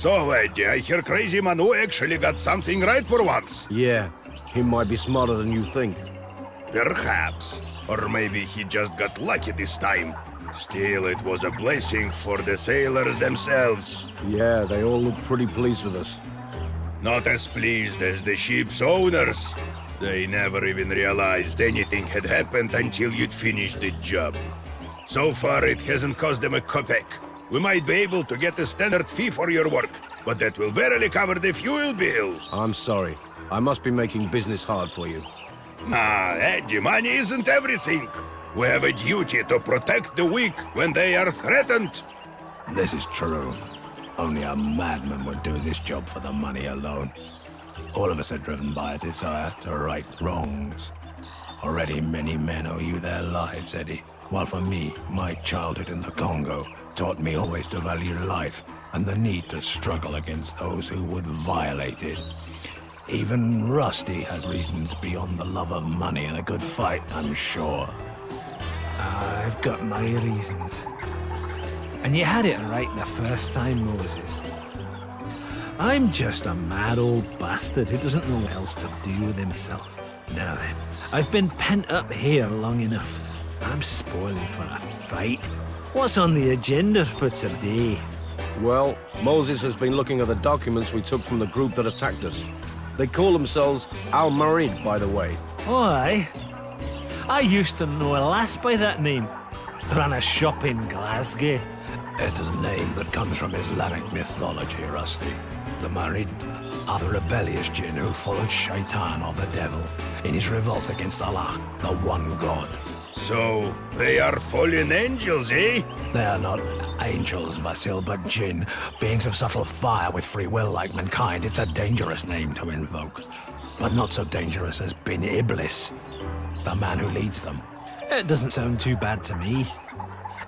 So, Eddie, I hear Crazy Manu actually got something right for once. Yeah, he might be smarter than you think. Perhaps. Or maybe he just got lucky this time. Still, it was a blessing for the sailors themselves. Yeah, they all look pretty pleased with us. Not as pleased as the ship's owners. They never even realized anything had happened until you'd finished the job. So far, it hasn't cost them a kopeck. We might be able to get a standard fee for your work, but that will barely cover the fuel bill. I'm sorry. I must be making business hard for you. Nah, Eddie, money isn't everything. We have a duty to protect the weak when they are threatened. This is true. Only a madman would do this job for the money alone. All of us are driven by a desire to right wrongs. Already many men owe you their lives, Eddie. While for me, my childhood in the Congo taught me always to value life and the need to struggle against those who would violate it. Even Rusty has reasons beyond the love of money and a good fight, I'm sure. I've got my reasons. And you had it right the first time, Moses. I'm just a mad old bastard who doesn't know what else to do with himself. Now then, I've been pent up here long enough. I'm spoiling for a fight. What's on the agenda for today? Well, Moses has been looking at the documents we took from the group that attacked us. They call themselves Al-Marid, by the way. Oh, aye. I used to know a lass by that name. Ran a shop in Glasgow. It is a name that comes from Islamic mythology, Rusty. The Marid are the rebellious jinn who followed Shaitan or the devil in his revolt against Allah, the one God. So, they are fallen angels, eh? They are not angels, Vasil, but jinn, beings of subtle fire with free will like mankind. It's a dangerous name to invoke, but not so dangerous as Bin Iblis, the man who leads them. It doesn't sound too bad to me.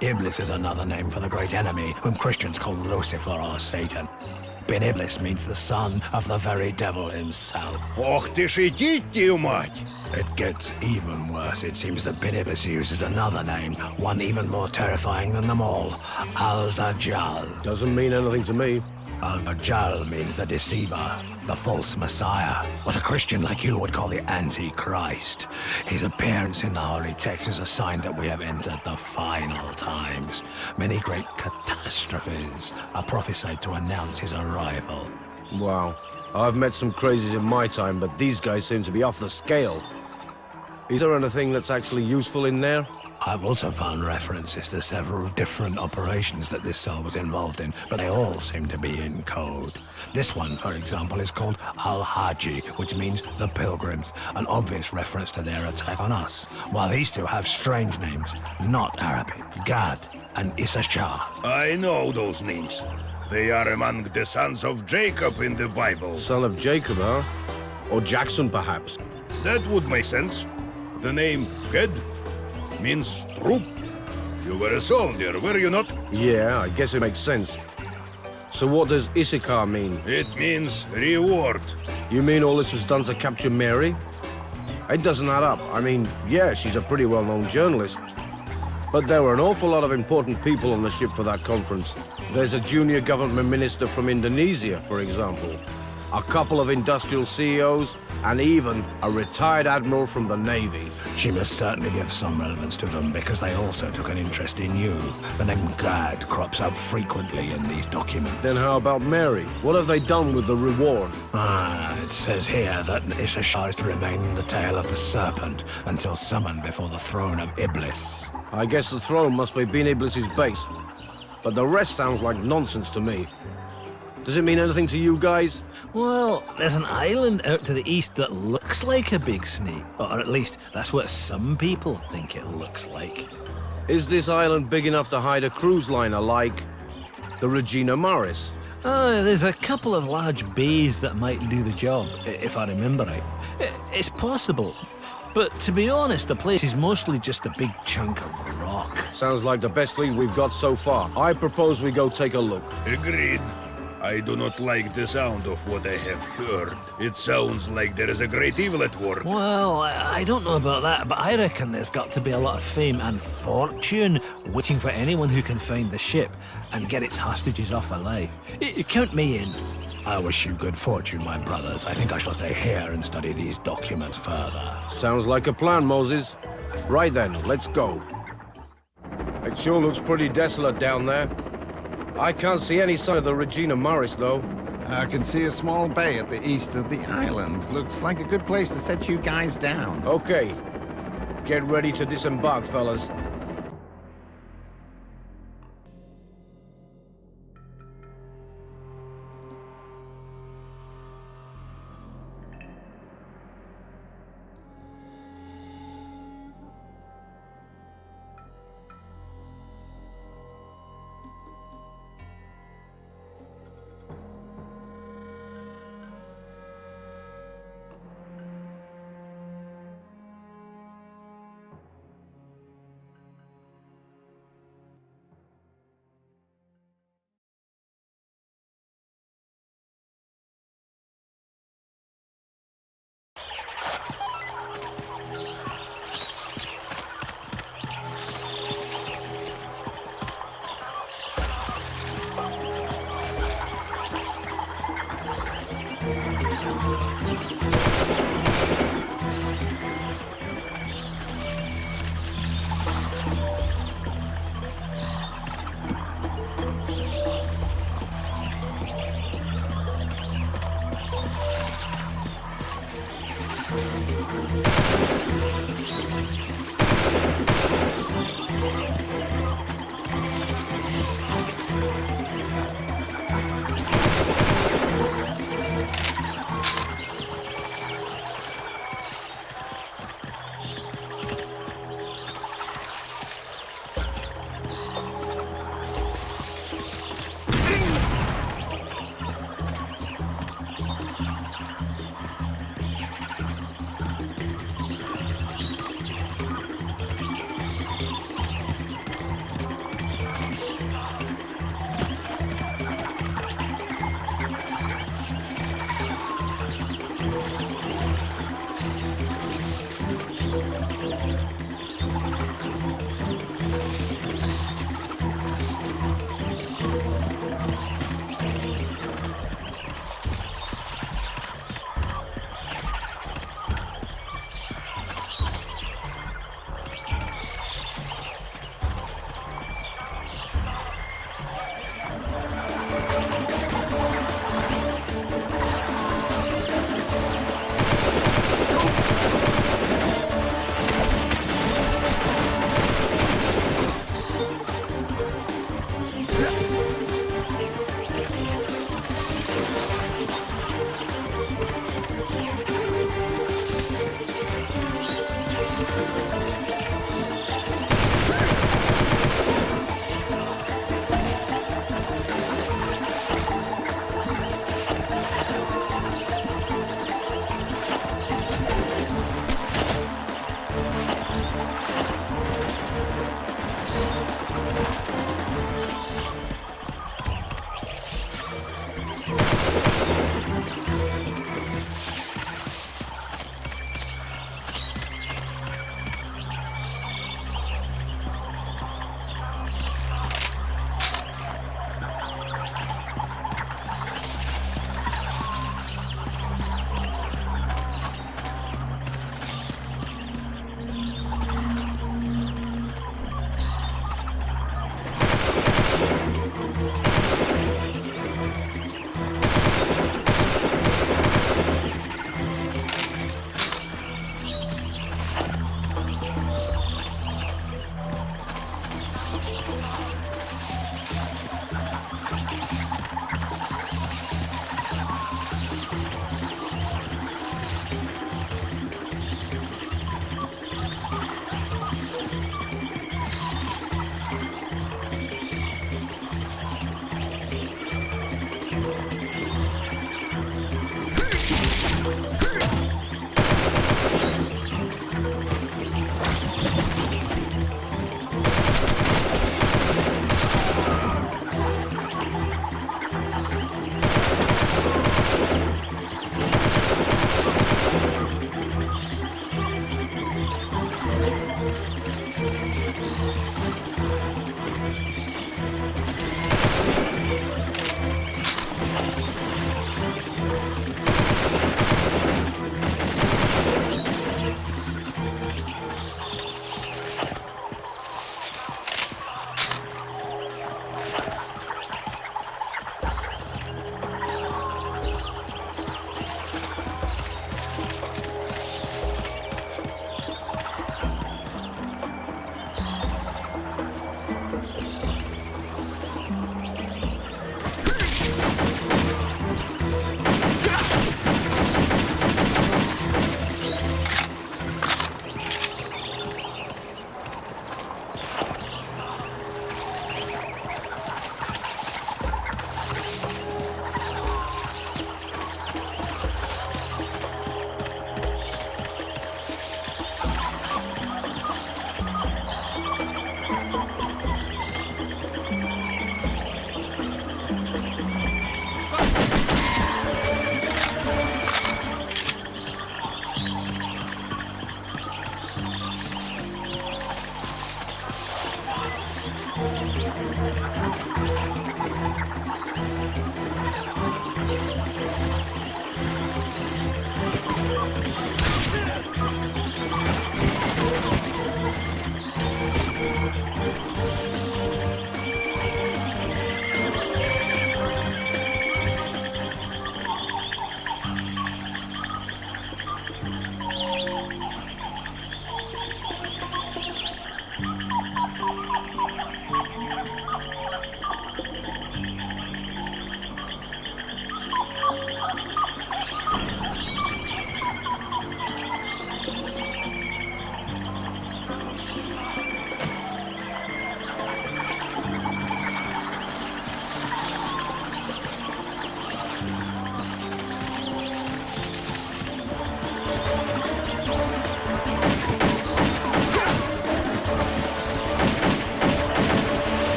Iblis is another name for the great enemy, whom Christians call Lucifer or Satan. Bin Iblis means the son of the very devil himself. Ох ты ж идите, мать! It gets even worse. It seems that Bin Iblis uses another name, one even more terrifying than them all, Al-Dajjal. Doesn't mean anything to me. Al-Dajjal means the deceiver, the false messiah, what a Christian like you would call the Antichrist. His appearance in the holy text is a sign that we have entered the final times. Many great catastrophes are prophesied to announce his arrival. Wow. I've met some crazies in my time, but these guys seem to be off the scale. Is there anything that's actually useful in there? I've also found references to several different operations that this cell was involved in, but they all seem to be in code. This one, for example, is called Al-Haji, which means the Pilgrims, an obvious reference to their attack on us, while these two have strange names, not Arabic, Gad and Issachar. I know those names. They are among the sons of Jacob in the Bible. Son of Jacob, huh? Or Jackson, perhaps? That would make sense. The name Gad means troop. You were a soldier, were you not? Yeah, I guess it makes sense. So what does Issachar mean? It means reward. You mean all this was done to capture Mary? It doesn't add up. I mean, yeah, she's a pretty well-known journalist. But there were an awful lot of important people on the ship for that conference. There's a junior government minister from Indonesia, for example. A couple of industrial CEOs, and even a retired admiral from the Navy. She must certainly be of some relevance to them because they also took an interest in you. The name Gad crops up frequently in these documents. Then how about Mary? What have they done with the reward? It says here that Issachar is to remain in the tail of the serpent until summoned before the throne of Iblis. I guess the throne must be Bin Iblis's base. But the rest sounds like nonsense to me. Does it mean anything to you guys? Well, there's an island out to the east that looks like a big snake. Or at least, that's what some people think it looks like. Is this island big enough to hide a cruise liner like the Regina Maris? There's a couple of large bays that might do the job, if I remember right. It's possible. But to be honest, the place is mostly just a big chunk of rock. Sounds like the best lead we've got so far. I propose we go take a look. Agreed. I do not like the sound of what I have heard. It sounds like there is a great evil at work. Well, I don't know about that, but I reckon there's got to be a lot of fame and fortune waiting for anyone who can find the ship and get its hostages off alive. Count me in. I wish you good fortune, my brothers. I think I shall stay here and study these documents further. Sounds like a plan, Moses. Right then, let's go. It sure looks pretty desolate down there. I can't see any sign of the Regina Maris, though. I can see a small bay at the east of the island. Looks like a good place to set you guys down. Okay. Get ready to disembark, fellas.